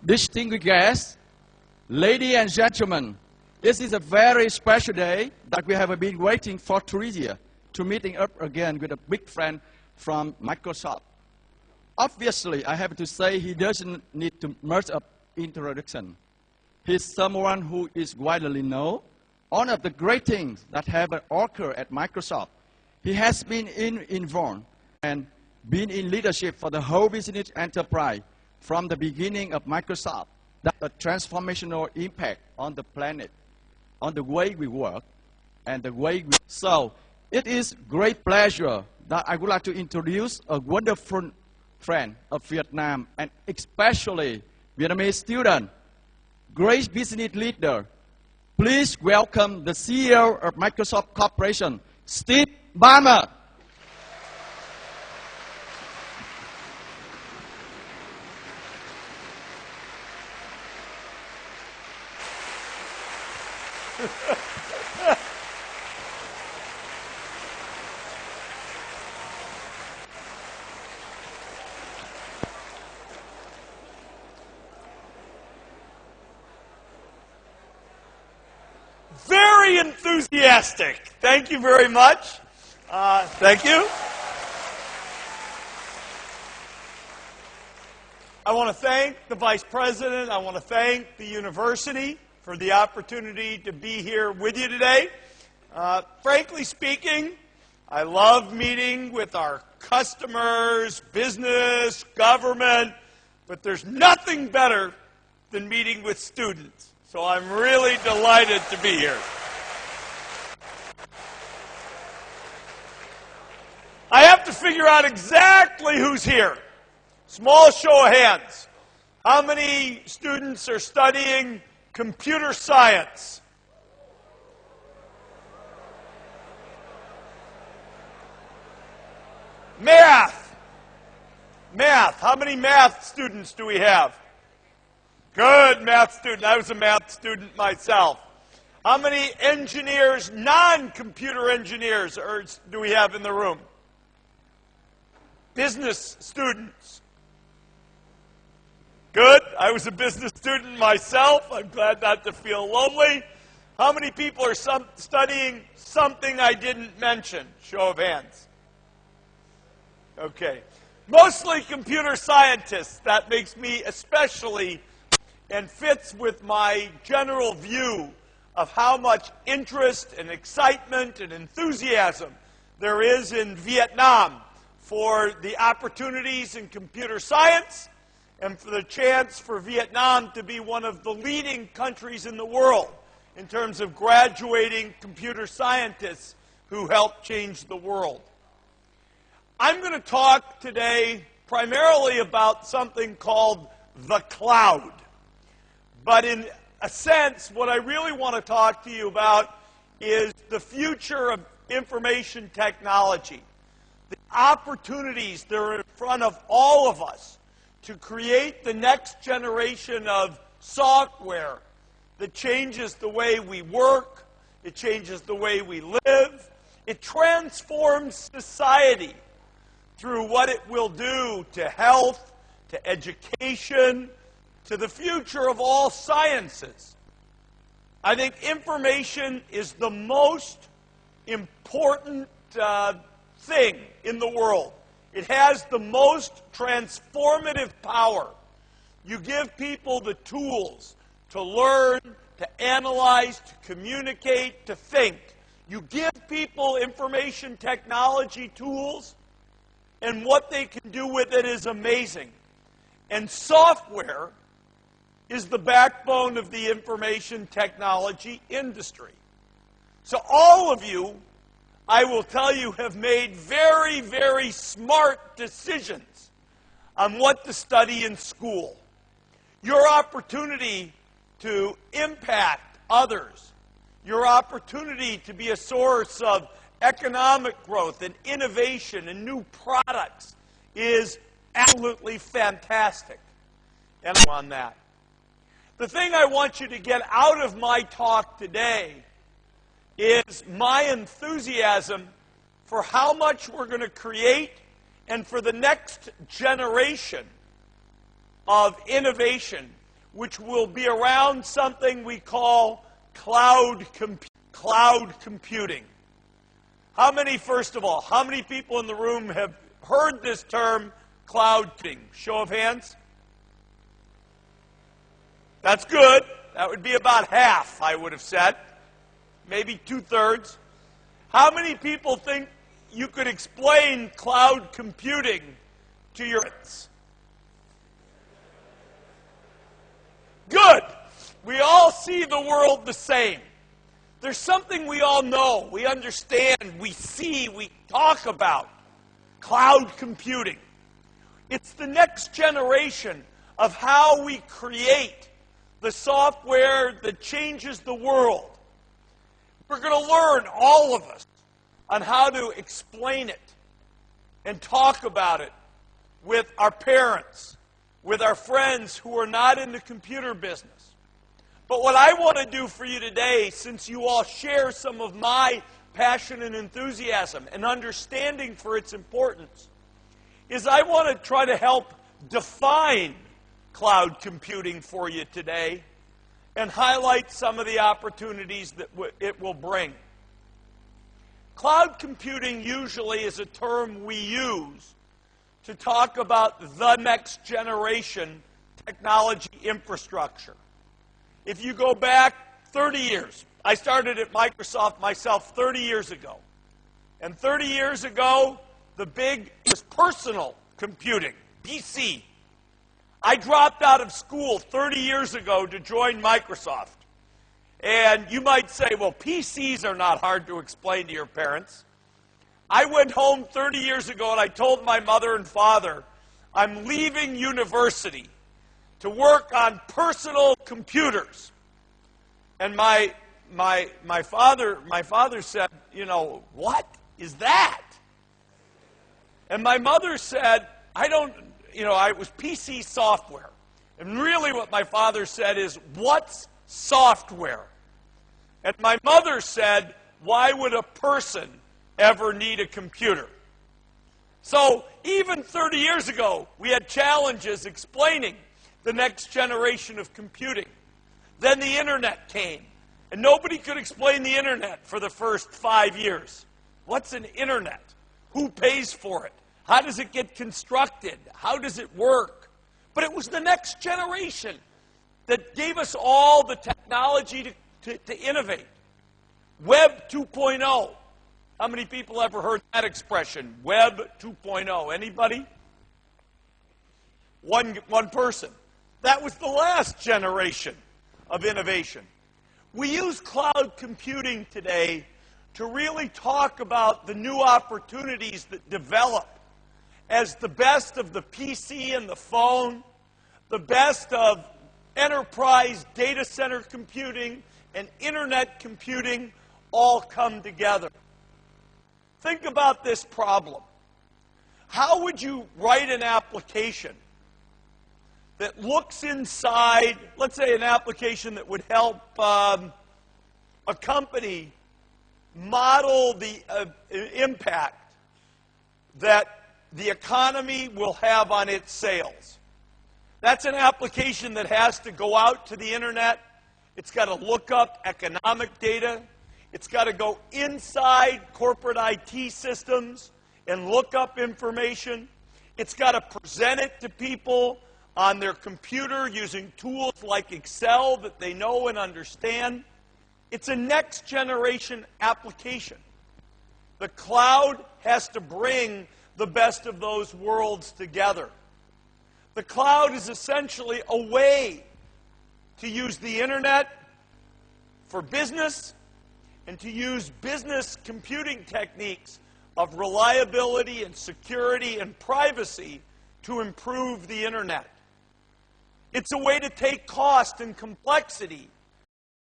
distinguished guests, ladies and gentlemen, this is a very special day that we have been waiting for 3 years to meeting up again with a big friend from Microsoft. Obviously, I have to say he doesn't need to much of introduction. He's someone who is widely known. One of the great things that have occurred at Microsoft, he has been involved and been in leadership for the whole business enterprise from the beginning of Microsoft. That a transformational impact on the planet, on the way we work, and the way we... So, it is great pleasure that I would like to introduce a wonderful friend of Vietnam, and especially Vietnamese student, great business leader. Please welcome the CEO of Microsoft Corporation, Steve Ballmer. Very enthusiastic. Thank you very much. Thank you. I want to thank the Vice President. I want to thank the university for the opportunity to be here with you today. Frankly speaking, I love meeting with our customers, business, government, but there's nothing better than meeting with students. So I'm really delighted to be here. I have to figure out exactly who's here. Small show of hands. How many students are studying computer science? Math. Math. How many math students do we have? Good math student. I was a math student myself. How many engineers, non-computer engineers, do we have in the room? Business students. Good. I was a business student myself. I'm glad not to feel lonely. How many people are studying something I didn't mention? Show of hands. Okay. Mostly computer scientists. That makes me especially and fits with my general view of how much interest and excitement and enthusiasm there is in Vietnam for the opportunities in computer science and for the chance for Vietnam to be one of the leading countries in the world in terms of graduating computer scientists who help change the world. I'm going to talk today primarily about something called the cloud. But in a sense, what I really want to talk to you about is the future of information technology, the opportunities that are in front of all of us to create the next generation of software that changes the way we work, it changes the way we live, it transforms society through what it will do to health, to education, to the future of all sciences. I think information is the most important thing in the world. It has the most transformative power. You give people the tools to learn, to analyze, to communicate, to think. You give people information technology tools, and what they can do with it is amazing. And software is the backbone of the information technology industry. So all of you, I will tell you, have made very, very smart decisions on what to study in school. Your opportunity to impact others, your opportunity to be a source of economic growth and innovation and new products is absolutely fantastic. And I'm on that. The thing I want you to get out of my talk today is my enthusiasm for how much we're going to create and for the next generation of innovation which will be around something we call cloud computing. How many, first of all, how many people in the room have heard this term, cloud computing? Show of hands. That's good. That would be about half, I would have said. Maybe 2/3. How many people think you could explain cloud computing to your kids? Good. We all see the world the same. There's something we all know, we understand, we see, we talk about. Cloud computing. It's the next generation of how we create the software that changes the world. We're going to learn, all of us, on how to explain it and talk about it with our parents, with our friends who are not in the computer business. But what I want to do for you today, since you all share some of my passion and enthusiasm and understanding for its importance, is I want to try to help define cloud computing for you today and highlight some of the opportunities that it will bring. Cloud computing usually is a term we use to talk about the next generation technology infrastructure. If you go back 30 years, I started at Microsoft myself 30 years ago. And 30 years ago, the big was personal computing, PC. I dropped out of school 30 years ago to join Microsoft. And you might say, well, PCs are not hard to explain to your parents. I went home 30 years ago and I told my mother and father, I'm leaving university to work on personal computers. And my father said, you know, what is that? And my mother said, it was PC software. And really what my father said is, what's software? And my mother said, why would a person ever need a computer? So even 30 years ago, we had challenges explaining the next generation of computing. Then the internet came, and nobody could explain the internet for the first 5 years. What's an internet? Who pays for it? How does it get constructed? How does it work? But it was the next generation that gave us all the technology to innovate. Web 2.0. How many people ever heard that expression? Web 2.0. Anybody? One person. That was the last generation of innovation. We use cloud computing today to really talk about the new opportunities that develop as the best of the PC and the phone, the best of enterprise data center computing and internet computing all come together. Think about this problem. How would you write an application that looks inside, let's say an application that would help a company model the impact that the economy will have on its sales? That's an application that has to go out to the internet. It's got to look up economic data. It's got to go inside corporate IT systems and look up information. It's got to present it to people on their computer using tools like Excel that they know and understand. It's a next generation application. The cloud has to bring the best of those worlds together. The cloud is essentially a way to use the internet for business and to use business computing techniques of reliability and security and privacy to improve the internet. It's a way to take cost and complexity